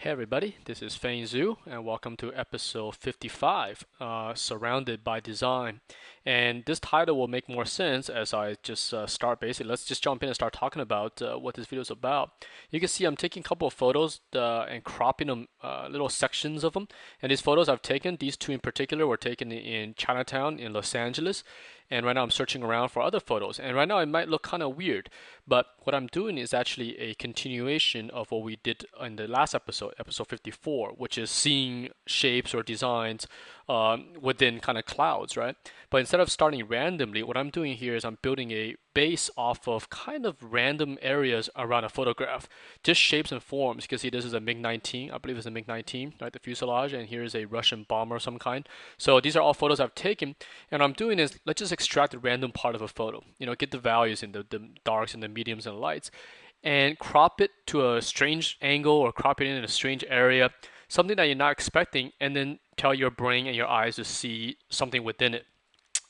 Hey everybody, this is Feng Zhu, and welcome to episode 55, Surrounded by Design. And this title will make more sense as I just start basically. Let's just jump in and start talking about what this video is about. You can see I'm taking a couple of photos and cropping them, little sections of them. And these photos I've taken, these two in particular, were taken in Chinatown in Los Angeles. And right now I'm searching around for other photos. And right now it might look kind of weird, but what I'm doing is actually a continuation of what we did in the last episode, episode 54, which is seeing shapes or designs within kind of clouds, right? But instead of starting randomly, what I'm doing here is I'm building a base off of kind of random areas around a photograph, just shapes and forms. You can see this is a MiG-19, I believe it's a MiG-19, right? The fuselage, and here's a Russian bomber of some kind. So these are all photos I've taken, and what I'm doing is let's just extract a random part of a photo, get the values in the darks and the mediums and lights, and crop it to a strange angle or crop it in a strange area, something that you're not expecting, and then tell your brain and your eyes to see something within it.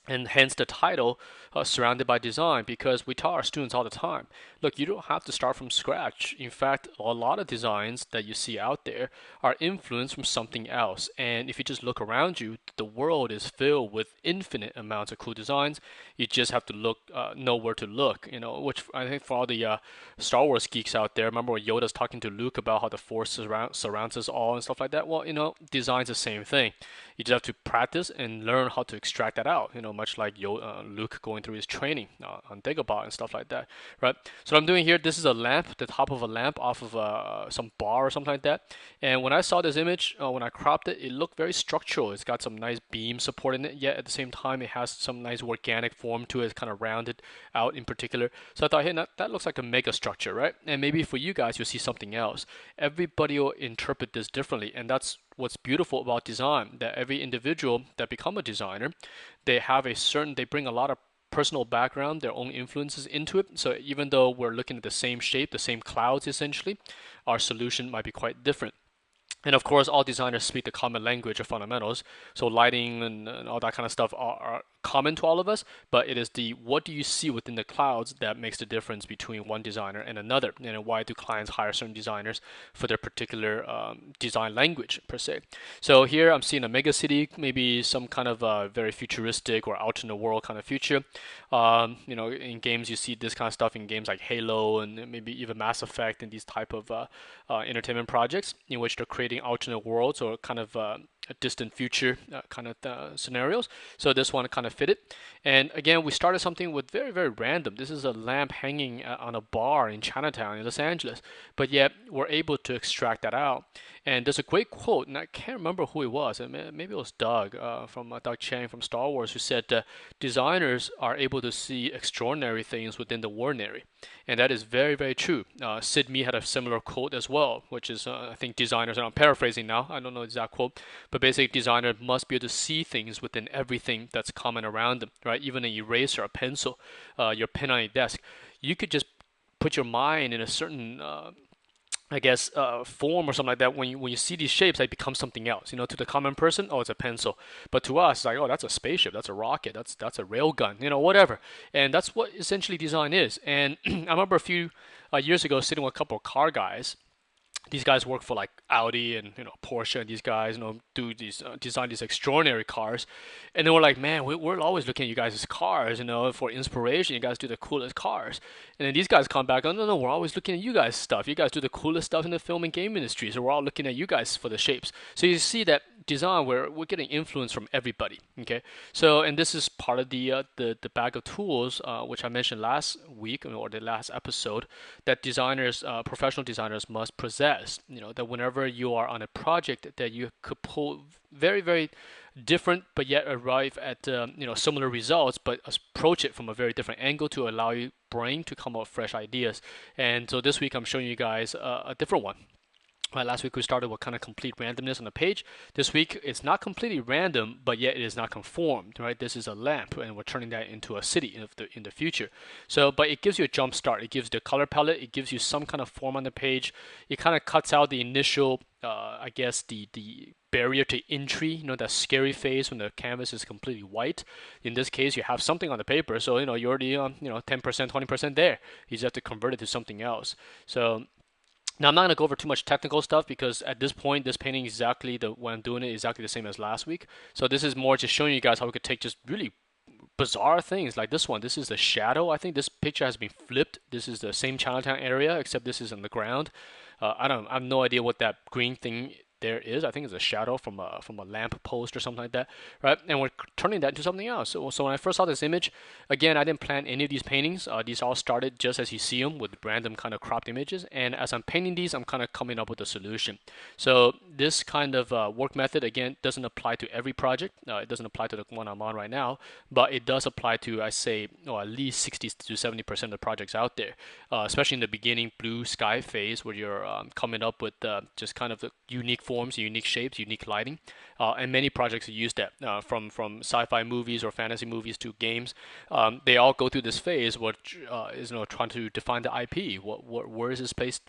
And hence the title, Surrounded by Design, because we tell our students all the time, look, you don't have to start from scratch. In fact, a lot of designs that you see out there are influenced from something else. And if you just look around you, the world is filled with infinite amounts of cool designs. You just have to know where to look, which I think for all the Star Wars geeks out there, remember when Yoda's talking to Luke about how the Force surrounds us all and stuff like that? Well, design's the same thing. You just have to practice and learn how to extract that out, much like Luke going through his training on Dagobah and stuff like that, right? So what I'm doing here, this is a lamp, the top of a lamp off of some bar or something like that. And when I saw this image, when I cropped it, it looked very structural. It's got some nice beam supporting it, yet at the same time, it has some nice organic form to it. It's kind of rounded out in particular. So I thought, hey, that looks like a mega structure, right? And maybe for you guys, you'll see something else. Everybody will interpret this differently, and that's what's beautiful about design, that every individual that become a designer, they bring a lot of personal background, their own influences into it. So even though we're looking at the same shape, the same clouds essentially, our solution might be quite different. And of course, all designers speak the common language of fundamentals. So lighting and all that kind of stuff are common to all of us, but it is the what do you see within the clouds that makes the difference between one designer and another. And why do clients hire certain designers for their particular design language per se. So here I'm seeing a megacity, maybe some kind of very futuristic or out in the world kind of future. In games you see this kind of stuff in games like Halo and maybe even Mass Effect and these type of entertainment projects in which they're creating alternate worlds or kind of a distant future kind of scenarios. So this one kind of fit it. And again, we started something with very, very random. This is a lamp hanging on a bar in Chinatown in Los Angeles. But yet we're able to extract that out. And there's a great quote, and I can't remember who it was. Maybe it was Doug from Doug Chang from Star Wars, who said designers are able to see extraordinary things within the ordinary. And that is very, very true. Sid Mei had a similar quote as well, which is, I think designers, and I'm paraphrasing now, I don't know the exact quote, but basically designer must be able to see things within everything that's common around them, right? Even an eraser, a pencil, your pen on your desk. You could just put your mind in a certain form or something like that. When you see these shapes, they become something else. To the common person, oh, it's a pencil, but to us, it's like, oh, that's a spaceship, that's a rocket, that's a rail gun, whatever. And that's what essentially design is. And I remember a few years ago sitting with a couple of car guys. These guys work for like Audi and Porsche, and these guys do these design these extraordinary cars, and then we're like, man, we're always looking at you guys' cars, for inspiration. You guys do the coolest cars, and then these guys come back, oh no, we're always looking at you guys' stuff. You guys do the coolest stuff in the film and game industry, so we're all looking at you guys for the shapes. So you see that design where we're getting influence from everybody. Okay, so and this is part of the bag of tools which I mentioned last week or the last episode that designers, professional designers must possess. That whenever you are on a project that you could pull very, very different but yet arrive at similar results, but approach it from a very different angle to allow your brain to come up with fresh ideas. And so this week I'm showing you guys a different one. Last week we started with kind of complete randomness on the page. This week it's not completely random, but yet it is not conformed, right? This is a lamp, and we're turning that into a city in the future. So, but it gives you a jump start. It gives the color palette. It gives you some kind of form on the page. It kind of cuts out the initial, the barrier to entry. That scary phase when the canvas is completely white. In this case, you have something on the paper, so you're already 10%, 20% there. You just have to convert it to something else. So Now I'm not gonna go over too much technical stuff because at this point, this painting exactly the when I'm doing it exactly the same as last week. So this is more just showing you guys how we could take just really bizarre things like this one. This is the shadow. I think this picture has been flipped. This is the same Chinatown area except this is on the ground. I have no idea what that green thing there is. I think it's a shadow from a lamp post or something like that, right? And we're turning that into something else. So when I first saw this image, again, I didn't plan any of these paintings. These all started just as you see them with random kind of cropped images. And as I'm painting these, I'm kind of coming up with a solution. So this kind of work method again doesn't apply to every project. It doesn't apply to the one I'm on right now, but it does apply to I say at least 60 to 70% of the projects out there, especially in the beginning blue sky phase where you're coming up with just kind of the unique forms, unique shapes, unique lighting, and many projects use that from sci-fi movies or fantasy movies to games. They all go through this phase, which is trying to define the IP. Where is this place,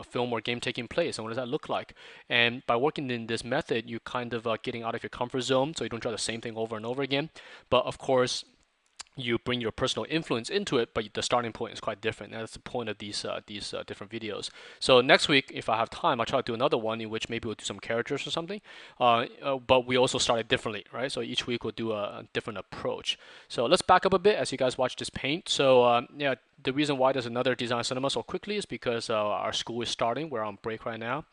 film or game taking place, and what does that look like? And by working in this method, you kind of getting out of your comfort zone, so you don't try the same thing over and over again. But of course, you bring your personal influence into it, but the starting point is quite different. And that's the point of these different videos. So next week, if I have time, I'll try to do another one in which maybe we'll do some characters or something. But we also started differently, right? So each week we'll do a different approach. So let's back up a bit as you guys watch this paint. So yeah, the reason why there's another design cinema so quickly is because our school is starting. We're on break right now,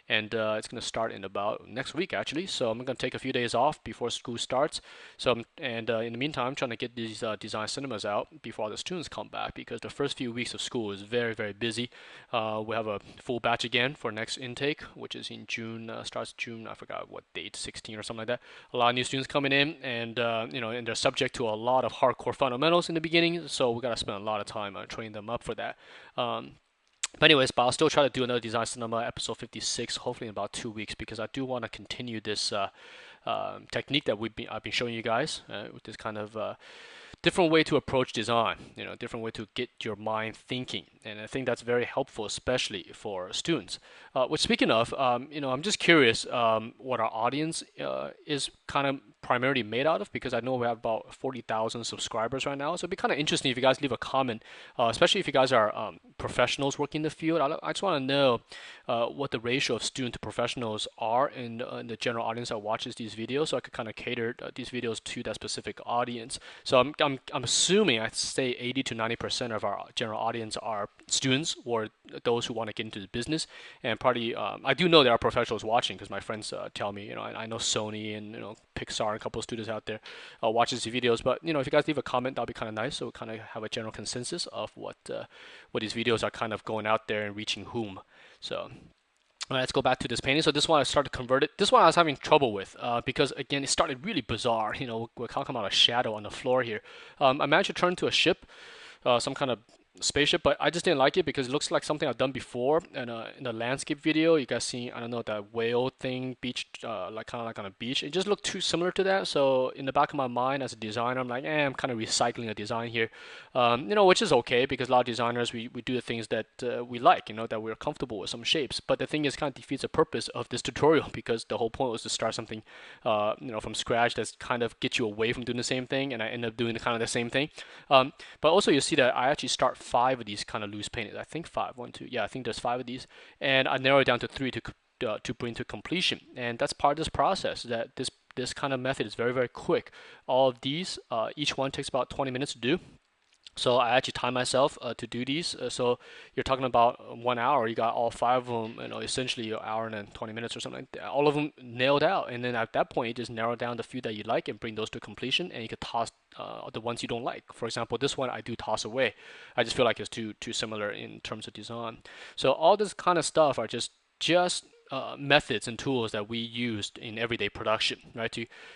and it's going to start in about next week actually. So I'm going to take a few days off before school starts. So in the meantime, I'm trying to get these design cinemas out before the students come back because the first few weeks of school is very very busy. We have a full batch again for next intake, which is in June. Starts June. I forgot what date, 16 or something like that. A lot of new students coming in, and and they're subject to a lot of hardcore fundamentals in the beginning. So we got to spend a lot of time training them up for that. But anyways, I'll still try to do another Design Cinema episode 56, hopefully in about 2 weeks, because I do want to continue this technique that I've been showing you guys with this kind of different way to approach design, different way to get your mind thinking. And I think that's very helpful, especially for students. Which speaking of, I'm just curious what our audience is kind of primarily made out of, because I know we have about 40,000 subscribers right now. So it'd be kind of interesting if you guys leave a comment, especially if you guys are professionals working in the field. I just want to know what the ratio of student to professionals are in the general audience that watches these videos, so I could kind of cater these videos to that specific audience. So I'm assuming I'd say 80 to 90% of our general audience are students or those who want to get into the business, and probably I do know there are professionals watching because my friends tell me. I know Sony and Pixar and a couple of studios out there watches these videos. But if you guys leave a comment, that'll be kind of nice, so we kind of have a general consensus of what these videos are kind of going out there and reaching whom. So all right, let's go back to this painting. So this one I started to convert it. This one I was having trouble with because again it started really bizarre. We're talking about a shadow on the floor here. I managed to turn into a ship, some kind of spaceship, but I just didn't like it because it looks like something I've done before. And in the landscape video, you guys seen, I don't know, that whale thing, beach, like kind of like on a beach. It just looked too similar to that. So in the back of my mind as a designer, I'm like, I'm kind of recycling a design here, which is okay because a lot of designers, we do the things that we like, that we're comfortable with, some shapes. But the thing is, kind of defeats the purpose of this tutorial because the whole point was to start something, from scratch that's kind of get you away from doing the same thing, and I end up doing kind of the same thing. But also you see that I actually start 5 of these kind of loose paintings. I think 5, 1, 2. Yeah, I think there's 5 of these, and I narrow it down to 3 to bring to completion. And that's part of this process. That this kind of method is very very quick. All of these, each one takes about 20 minutes to do. So I actually time myself to do these. So you're talking about 1 hour. You got all 5 of them, essentially an hour and then 20 minutes or something. All of them nailed out. And then at that point, you just narrow down the few that you like and bring those to completion. And you could toss the ones you don't like. For example, this one I do toss away. I just feel like it's too similar in terms of design. So all this kind of stuff are just methods and tools that we used in everyday production, right?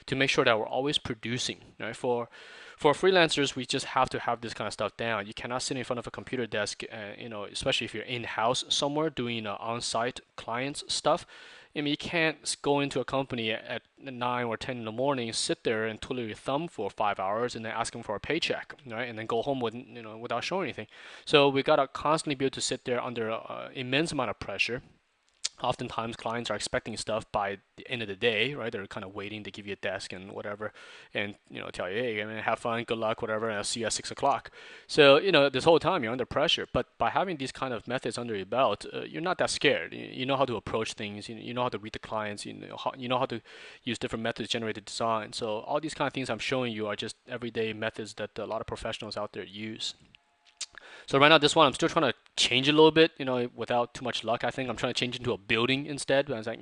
To make sure that we're always producing, right? For freelancers, we just have to have this kind of stuff down. You cannot sit in front of a computer desk, especially if you're in-house somewhere doing on-site clients stuff. I mean, you can't go into a company at 9 or 10 in the morning, sit there and twiddle your thumb for 5 hours, and then ask them for a paycheck, right? And then go home with, without showing anything. So we gotta constantly be able to sit there under immense amount of pressure, Oftentimes clients are expecting stuff by the end of the day, right? They're kind of waiting to give you a desk and whatever, and tell you, hey, I mean, have fun, good luck, whatever, and I'll see you at 6 o'clock. So this whole time you're under pressure. But by having these kind of methods under your belt, you're not that scared. You know how to approach things. You know how to read the clients. You know how to use different methods to generate the design. So all these kind of things I'm showing you are just everyday methods that a lot of professionals out there use. So right now, this one I'm still trying to change it a little bit, without too much luck. I think I'm trying to change it into a building instead. But I was like,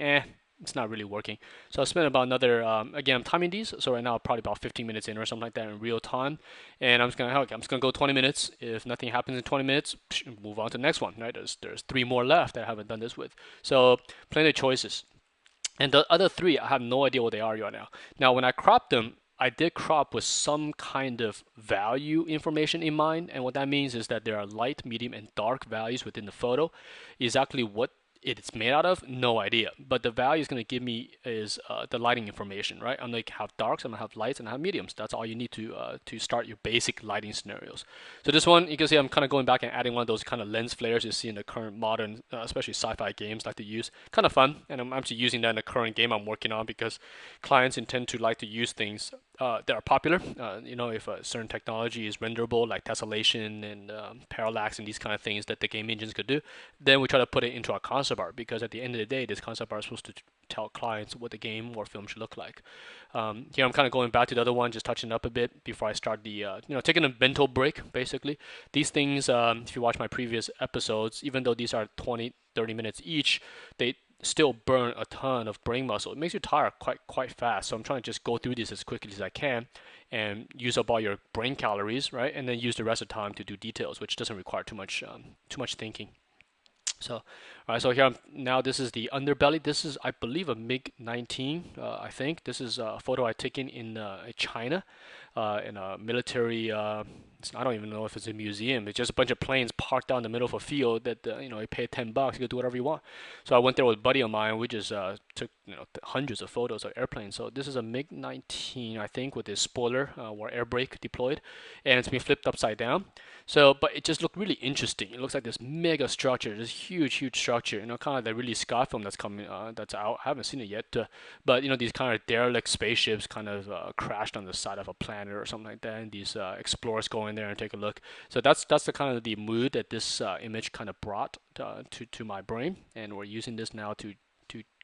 it's not really working. So I spent about another, again, I'm timing these. So right now, probably about 15 minutes in or something like that in real time. And I'm just gonna go 20 minutes. If nothing happens in 20 minutes, move on to the next one. Right? There's three more left that I haven't done this with. So plenty of choices. And the other three, I have no idea what they are right now. Now, when I crop them, I did crop with some kind of value information in mind. And what that means is that there are light, medium, and dark values within the photo. Exactly what it's made out of, no idea. But the value is going to give me is the lighting information, right? I'm going to have darks, I'm going to have lights, and I have mediums. That's all you need to start your basic lighting scenarios. So this one, you can see I'm kind of going back and adding one of those kind of lens flares you see in the current modern, especially sci-fi games like to use. Kind of fun, and I'm actually using that in the current game I'm working on because clients intend to like to use things that are popular. If a certain technology is renderable, like tessellation and parallax and these kind of things that the game engines could do, then we try to put it into our concept art because at the end of the day, this concept art is supposed to tell clients what the game or film should look like. Here I'm kind of going back to the other one, just touching up a bit before I start the, taking a mental break, basically. These things, if you watch my previous episodes, even though these are 20, 30 minutes each, they still burn a ton of brain muscle. It makes you tired quite fast. So I'm trying to just go through this as quickly as I can and use up all your brain calories, right? And then use the rest of the time to do details, which doesn't require too much thinking. So, all right. So here now. This is the underbelly. This is, I believe, a MiG 19. I think this is a photo I taken in China, in a military. I don't even know if it's a museum. It's just a bunch of planes parked out in the middle of a field that you pay $10. You can do whatever you want. So I went there with a buddy of mine. We just took hundreds of photos of airplanes. So this is a MiG 19, I think, with this spoiler or air brake deployed, and it's been flipped upside down. So, but it just looked really interesting. It looks like this mega structure, this huge structure. Kind of the really Scott film that's coming, that's out. I haven't seen it yet, but these kind of derelict spaceships kind of crashed on the side of a planet or something like that, and these explorers go in there and take a look. So that's the kind of the mood that this image kind of brought to my brain, and we're using this now to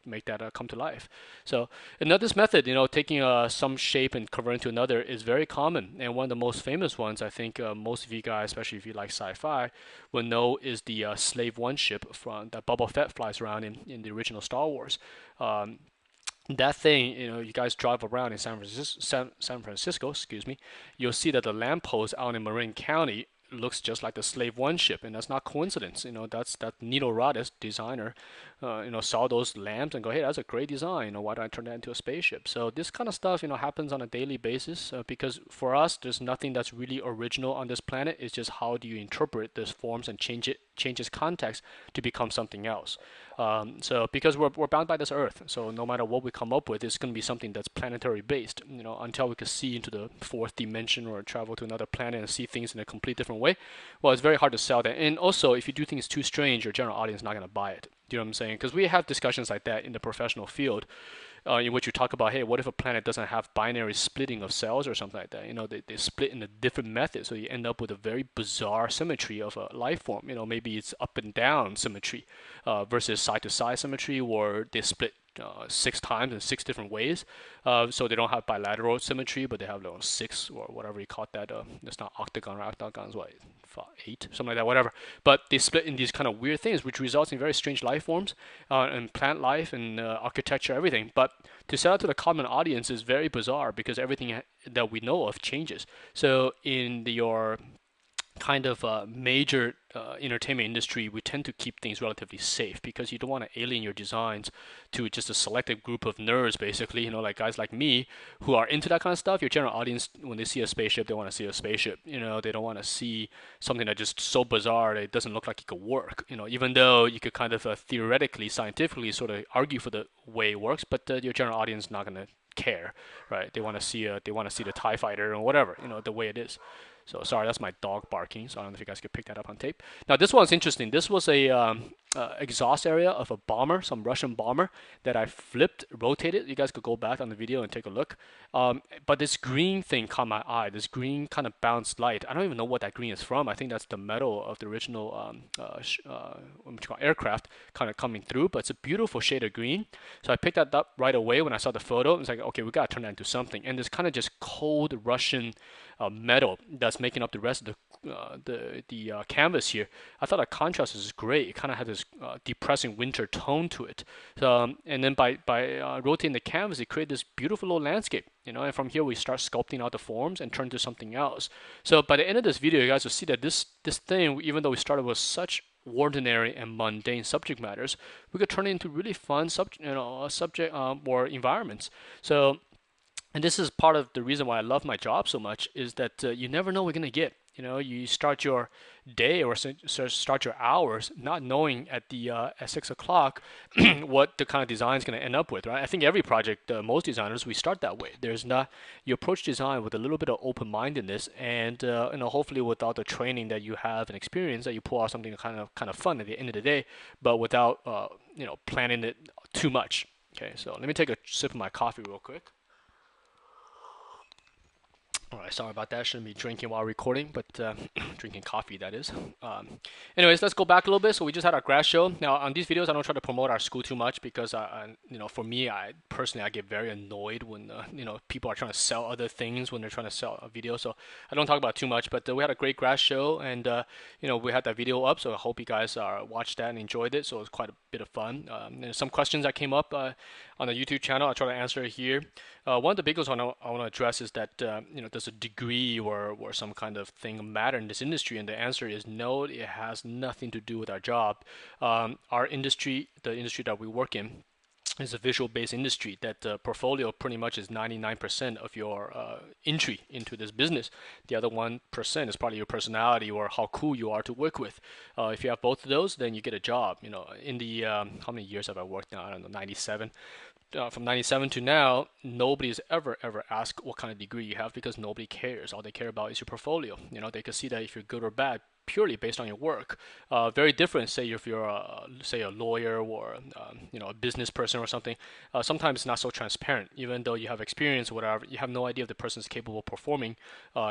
make that come to life. So this method, taking some shape and converting to another is very common. And one of the most famous ones, I think most of you guys, especially if you like sci-fi, will know is the Slave One ship from that Boba Fett flies around in the original Star Wars. That thing, you guys drive around in San Francisco, excuse me, you'll see that the lamppost out in Marin County looks just like the Slave One ship, and that's not coincidence. That Nito Rodis designer, saw those lamps and go, hey, that's a great design. Why don't I turn that into a spaceship? So this kind of stuff, happens on a daily basis because for us, there's nothing that's really original on this planet. It's just how do you interpret these forms and change its context to become something else. So because we're bound by this Earth, so no matter what we come up with, it's going to be something that's planetary based. Until we can see into the fourth dimension or travel to another planet and see things in a complete different way, well, it's very hard to sell that. And also, if you do things too strange, your general audience is not going to buy it. Do you know what I'm saying? Because we have discussions like that in the professional field. In which you talk about, hey, what if a planet doesn't have binary splitting of cells or something like that? They split in a different method, so you end up with a very bizarre symmetry of a life form. Maybe it's up and down symmetry versus side to side symmetry, or they split 6 times in 6 different ways. So they don't have bilateral symmetry, but they have 6 or whatever you call that. It's not octagon or octagon's what, 8, something like that, whatever. But they split in these kind of weird things, which results in very strange life forms and plant life and architecture, everything. But to sell it to the common audience is very bizarre because everything that we know of changes. So in your kind of major entertainment industry, we tend to keep things relatively safe because you don't want to alien your designs to just a selected group of nerds, basically, like guys like me who are into that kind of stuff. Your general audience, when they see a spaceship, they want to see a spaceship. They don't want to see something that's just so bizarre that it doesn't look like it could work. Even though you could kind of theoretically, scientifically sort of argue for the way it works, but your general audience is not going to care, right? They want to see the TIE fighter or whatever, the way it is. So sorry, that's my dog barking. So I don't know if you guys could pick that up on tape. Now this one's interesting. This was a exhaust area of a bomber, some Russian bomber that I flipped, rotated. You guys could go back on the video and take a look. But this green thing caught my eye. This green kind of bounced light. I don't even know what that green is from. I think that's the metal of the original aircraft kind of coming through. But it's a beautiful shade of green. So I picked that up right away when I saw the photo. It's like, okay, we got to turn that into something. And this kind of just cold Russian metal that's making up the rest of the canvas here. I thought that contrast is great. It kind of had this depressing winter tone to it. And then by rotating the canvas, it created this beautiful little landscape. And from here we start sculpting out the forms and turn to something else. So by the end of this video, you guys will see that this thing, even though we started with such ordinary and mundane subject matters, we could turn it into really fun subject or environments. So. And this is part of the reason why I love my job so much is that you never know what you're going to get. You start your day or start your hours not knowing at 6 o'clock what the kind of design is going to end up with, right? I think every project, most designers, we start that way. You approach design with a little bit of open-mindedness and hopefully without the training that you have and experience that you pull out something kind of fun at the end of the day, but without planning it too much. Okay, so let me take a sip of my coffee real quick. All right, sorry about that. Shouldn't be drinking while recording, but drinking coffee, that is. Anyways, let's go back a little bit. So we just had our grad show. Now, on these videos, I don't try to promote our school too much because, for me, I personally get very annoyed when, people are trying to sell other things when they're trying to sell a video. So I don't talk about it too much, but we had a great grad show and, we had that video up. So I hope you guys watched that and enjoyed it. So it was quite a bit of fun. There's some questions that came up on the YouTube channel. I'll try to answer it here. One of the biggest ones I want to address is that, does a degree or some kind of thing matter in this industry? And the answer is no, it has nothing to do with our job. Our industry, the industry that we work in, is a visual-based industry that portfolio pretty much is 99% of your entry into this business. The other 1% is probably your personality or how cool you are to work with. If you have both of those, then you get a job. In the how many years have I worked now? I don't know, 97. From 97 to now, nobody's ever asked what kind of degree you have because nobody cares. All they care about is your portfolio. They can see that if you're good or bad purely based on your work. Very different, say if you're a lawyer or a business person or something. Sometimes it's not so transparent. Even though you have experience or whatever, you have no idea if the person is capable of performing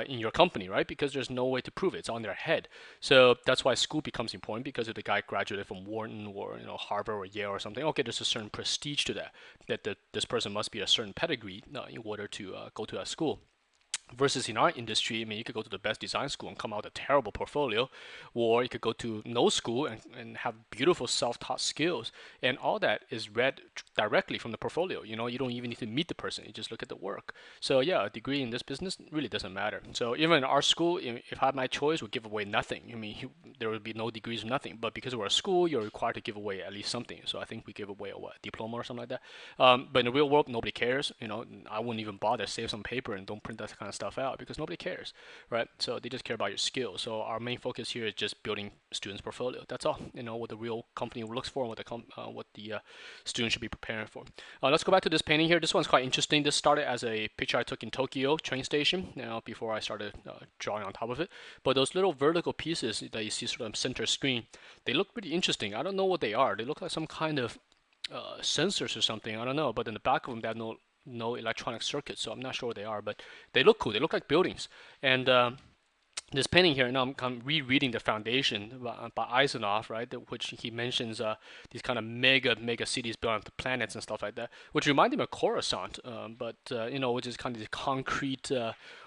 in your company, right? Because there's no way to prove it. It's on their head. So that's why school becomes important, because if the guy graduated from Wharton or Harvard or Yale or something, okay, there's a certain prestige to that this person must be a certain pedigree in order to go to that school. Versus in our industry, you could go to the best design school and come out with a terrible portfolio, or you could go to no school and have beautiful self-taught skills. And all that is read directly from the portfolio. You don't even need to meet the person. You just look at the work. So yeah, a degree in this business really doesn't matter. So even in our school, if I had my choice, we'd give away nothing. There would be no degrees or nothing. But because we're a school, you're required to give away at least something. So I think we give away a diploma or something like that. But in the real world, nobody cares. I wouldn't even bother. Save some paper and don't print that kind of stuff out because nobody cares, right? So they just care about your skills. So our main focus here is just building students' portfolio. That's all. What the real company looks for and what the student should be preparing for. Let's go back to this painting here. This one's quite interesting. This started as a picture I took in Tokyo train station, before I started drawing on top of it. But those little vertical pieces that you see sort of center screen, they look pretty interesting. I don't know what they are. They look like some kind of sensors or something. I don't know. But in the back of them, they have no electronic circuits, so I'm not sure what they are, but they look cool. They look like buildings. And this painting here, now I'm rereading the Foundation by Eisenhower, right? Which he mentions these kind of mega cities built on the planets and stuff like that, which reminded me of Coruscant, which is kind of these concrete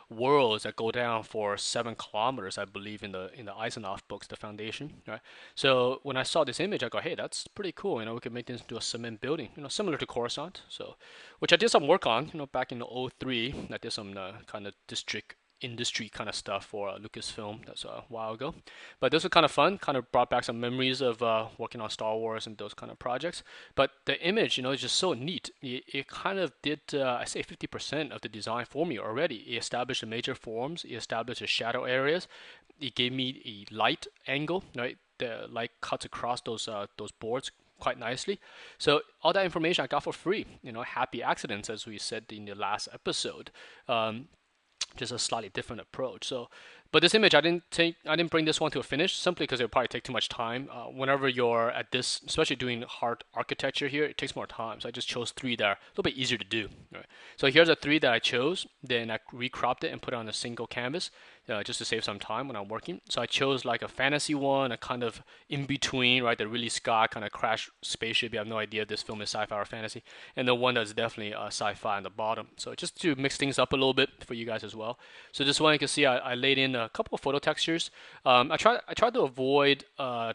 worlds that go down for 7 kilometers, I believe, in the Eisenhower books, the Foundation, right? So when I saw this image, I go, hey, that's pretty cool. We could make this into a cement building, similar to Coruscant. So, which I did some work on, back in '03. I did some kind of district industry kind of stuff for Lucasfilm. That's a while ago, but this was kind of fun. Kind of brought back some memories of working on Star Wars and those kind of projects. But the image, is just so neat. It kind of did, I say, 50% of the design for me already. It established the major forms. It established the shadow areas. It gave me a light angle. Right, the light cuts across those boards quite nicely. So all that information I got for free. Happy accidents, as we said in the last episode. Just a slightly different approach. So But this image, I didn't bring this one to a finish simply because it would probably take too much time. Whenever you're at this, especially doing hard architecture here, it takes more time. So I just chose three that are a little bit easier to do. Right? So here's the three that I chose. Then I recropped it and put it on a single canvas just to save some time when I'm working. So I chose like a fantasy one, a kind of in between, right? The really sky kind of crash spaceship. You have no idea if this film is sci-fi or fantasy, and the one that's definitely sci-fi on the bottom. So just to mix things up a little bit for you guys as well. So this one you can see I laid in a couple of photo textures. I tried to avoid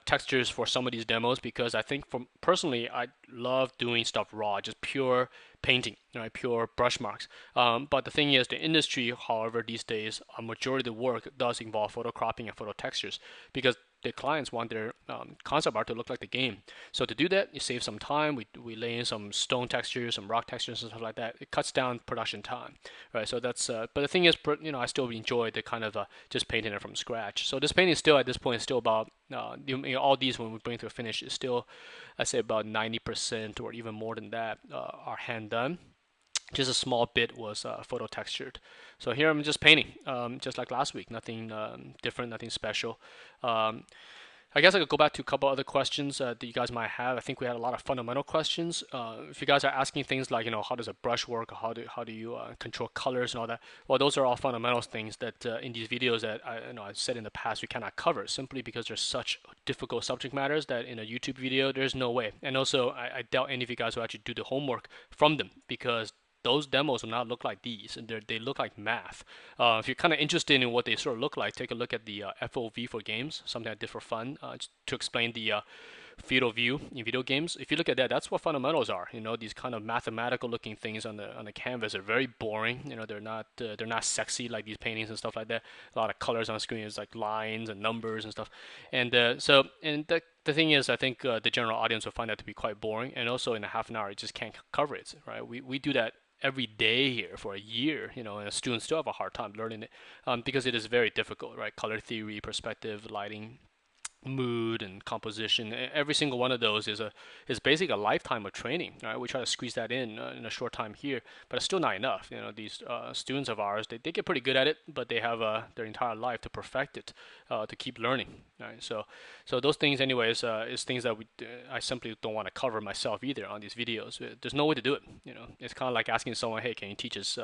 textures for some of these demos because I think personally I love doing stuff raw, just pure painting, right? Pure brush marks. But the thing is, the industry, however, these days, a majority of the work does involve photo cropping and photo textures because the clients want their concept art to look like the game. So to do that, you save some time. We lay in some stone textures, some rock textures, and stuff like that. It cuts down production time, right? So that's. But the thing is, I still enjoy the kind of just painting it from scratch. So this painting is still at this point still about all these when we bring to a finish is still, I say about 90% or even more than that are hand done. Just a small bit was photo textured. So here I'm just painting, just like last week. Nothing different, nothing special. I guess I could go back to a couple other questions that you guys might have. I think we had a lot of fundamental questions. If you guys are asking things like, how does a brush work? Or how do you control colors and all that? Well, those are all fundamental things that in these videos that I've said in the past we cannot cover simply because there's such difficult subject matters that in a YouTube video there's no way. And also, I doubt any of you guys will actually do the homework from them because those demos will not look like these, and they look like math. If you're kind of interested in what they sort of look like, take a look at the FOV for games, something I did for fun, to explain the field of view in video games. If you look at that, that's what fundamentals are. These kind of mathematical looking things on the canvas are very boring. They're not sexy like these paintings and stuff like that. A lot of colors on the screen is like lines and numbers and stuff. And the thing is, I think the general audience will find that to be quite boring. And also in a half an hour, you just can't cover it, right? We do that every day here for a year, and students still have a hard time learning it because it is very difficult, right? Color theory, perspective, lighting, mood, and composition. Every single one of those is basically a lifetime of training, right? We try to squeeze that in a short time here, but it's still not enough. These students of ours, they get pretty good at it, but they have their entire life to perfect it, to keep learning, right? So those things, anyways, is things that I simply don't want to cover myself either on these videos. There's no way to do it. It's kind of like asking someone, hey, can you teach us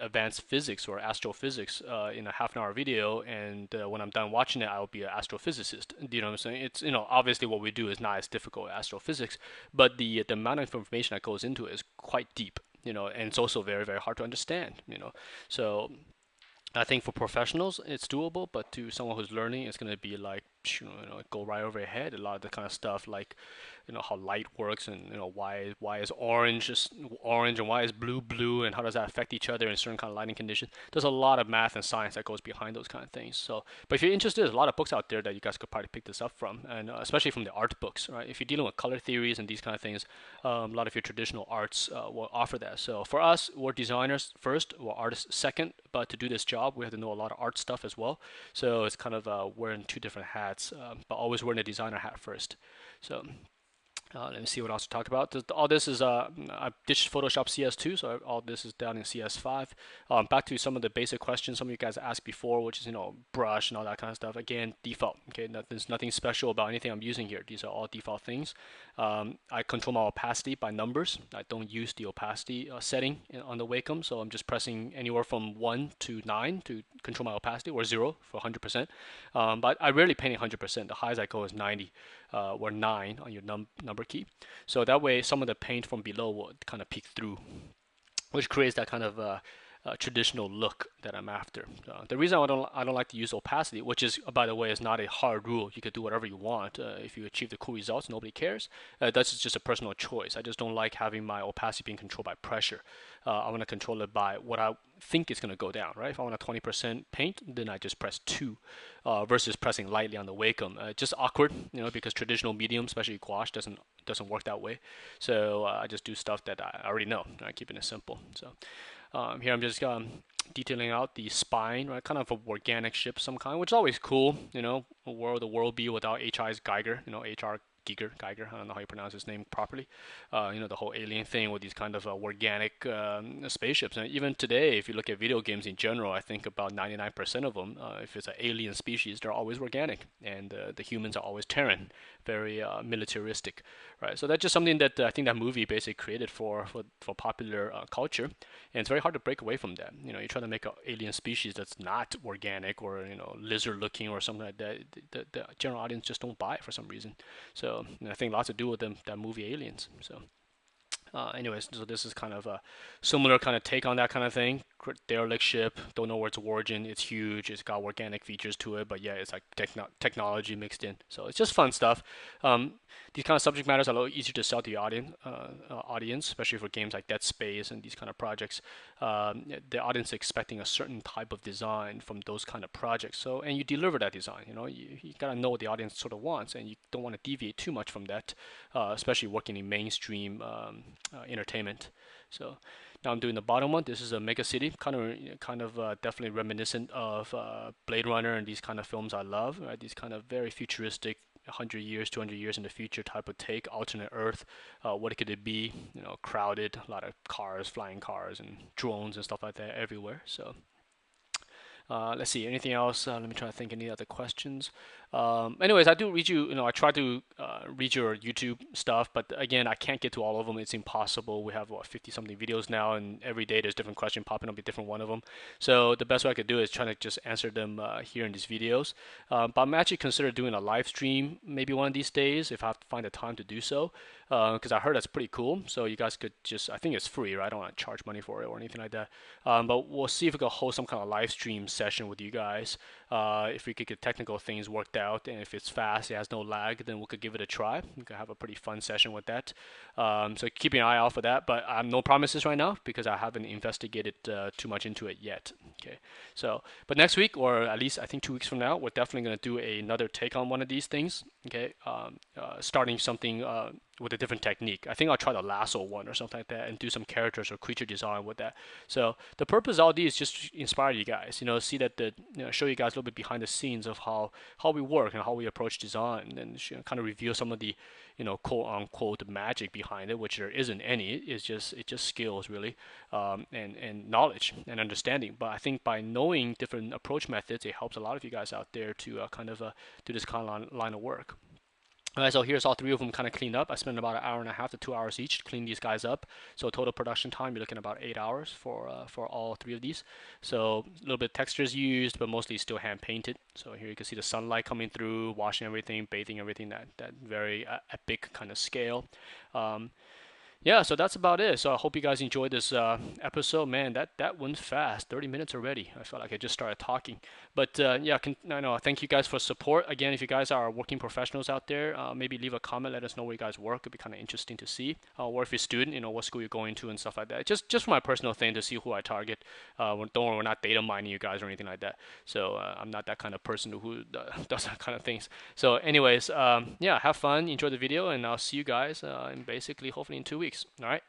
advanced physics or astrophysics in a half an hour video, and when I'm done watching it, I'll be an astrophysicist. Do you know what I'm saying? It's obviously what we do is not as difficult as astrophysics, but the amount of information that goes into it is quite deep. And it's also very very hard to understand. So I think for professionals it's doable, but to someone who's learning, it's going to be like go right over your head. A lot of the kind of stuff like how light works, and why is orange just orange and why is blue, and how does that affect each other in certain kind of lighting conditions. There's a lot of math and science that goes behind those kind of things. So, but if you're interested, there's a lot of books out there that you guys could probably pick this up from, and especially from the art books, right? If you're dealing with color theories and these kind of things, a lot of your traditional arts will offer that. So for us, we're designers first, we're artists second, but to do this job, we have to know a lot of art stuff as well. So it's kind of wearing two different hats, but always wearing a designer hat first. So let me see what else to talk about. All this is I ditched Photoshop CS2, so all this is down in CS5. Back to some of the basic questions some of you guys asked before, which is brush and all that kind of stuff. Again, default. Okay, there's nothing special about anything I'm using here. These are all default things. I control my opacity by numbers. I don't use the opacity setting on the Wacom, so I'm just pressing anywhere from 1 to 9 to control my opacity, or 0 for 100%. But I rarely paint 100%. The highest I go is 90 or 9 on your number key. So that way some of the paint from below will kind of peek through, which creates that kind of traditional look that I'm after. The reason I don't like to use opacity, which is, by the way, is not a hard rule. You could do whatever you want. If you achieve the cool results, nobody cares. That's just a personal choice. I just don't like having my opacity being controlled by pressure. I want to control it by what I think is going to go down, right? If I want a 20% paint, then I just press 2 versus pressing lightly on the Wacom. Just awkward, because traditional medium, especially gouache, doesn't work that way. So I just do stuff that I already know, keeping it simple. So here I'm just detailing out the spine, right? Kind of an organic ship of some kind, which is always cool. The world be without HI's Geiger, HR Geiger. I don't know how you pronounce his name properly. The whole alien thing with these kind of organic spaceships. And even today, if you look at video games in general, I think about 99% of them, if it's an alien species, they're always organic, and the humans are always Terran, very militaristic, right? So that's just something that I think that movie basically created for popular culture, and it's very hard to break away from that. You try to make an alien species that's not organic or lizard looking or something like that. The general audience just don't buy it for some reason. So I think lots to do with that movie Aliens. So anyways, so this is kind of a similar kind of take on that kind of thing. Derelict ship, don't know where its origin. It's huge. It's got organic features to it, but yeah, it's like technology mixed in. So it's just fun stuff. These kind of subject matters are a little easier to sell to the audience, especially for games like Dead Space and these kind of projects. The audience is expecting a certain type of design from those kind of projects. So, and you deliver that design. You gotta know what the audience sort of wants, and you don't want to deviate too much from that, especially working in mainstream entertainment. So now I'm doing the bottom one. This is a Megacity, kind of definitely reminiscent of Blade Runner and these kind of films I love. Right? These kind of very futuristic, 100 years, 200 years in the future type of take, alternate Earth. What could it be? Crowded, a lot of cars, flying cars, and drones and stuff like that everywhere. So. Let's see, anything else? Let me try to think any other questions. Anyways, I do read I try to read your YouTube stuff, but again, I can't get to all of them. It's impossible. We have, 50 something videos now, and every day there's different question popping up, a different one of them. So the best way I could do is try to just answer them here in these videos. But I'm actually considering doing a live stream maybe one of these days if I have to find the time to do so, because I heard that's pretty cool. So you guys could I think it's free, right? I don't want to charge money for it or anything like that. But we'll see if we can hold some kind of live stream session with you guys. If we could get technical things worked out, and if it's fast, it has no lag, then we could give it a try. We could have a pretty fun session with that. So keep an eye out for that, but I have no promises right now because I haven't investigated too much into it yet. Okay, so but next week, or at least I think 2 weeks from now, we're definitely going to do another take on one of these things. Okay, starting something with a different technique. I think I'll try the lasso one or something like that and do some characters or creature design with that. So the purpose of all these is just to inspire you guys, see that show you guys a little bit behind the scenes of how we work and how we approach design, and kind of reveal some of the quote unquote magic behind it, which there isn't any. It's just skills really, and knowledge and understanding. But I think by knowing different approach methods, it helps a lot of you guys out there to do this kind of line of work. Alright, so here's all three of them kind of cleaned up. I spent about 1.5 to 2 hours each to clean these guys up. So total production time, you're looking at about 8 hours for all three of these. So a little bit of textures used, but mostly still hand painted. So here you can see the sunlight coming through, washing everything, bathing everything, that very epic kind of scale. Yeah, so that's about it. So I hope you guys enjoyed this episode. Man, that went fast. 30 minutes already. I felt like I just started talking. But yeah, thank you guys for support. Again, if you guys are working professionals out there, maybe leave a comment. Let us know where you guys work. It'd be kind of interesting to see. Or if you're a student, what school you're going to and stuff like that. Just for my personal thing to see who I target. Don't worry, we're not data mining you guys or anything like that. So I'm not that kind of person who does that kind of things. So anyways, yeah, have fun. Enjoy the video, and I'll see you guys in basically hopefully in 2 weeks. All right.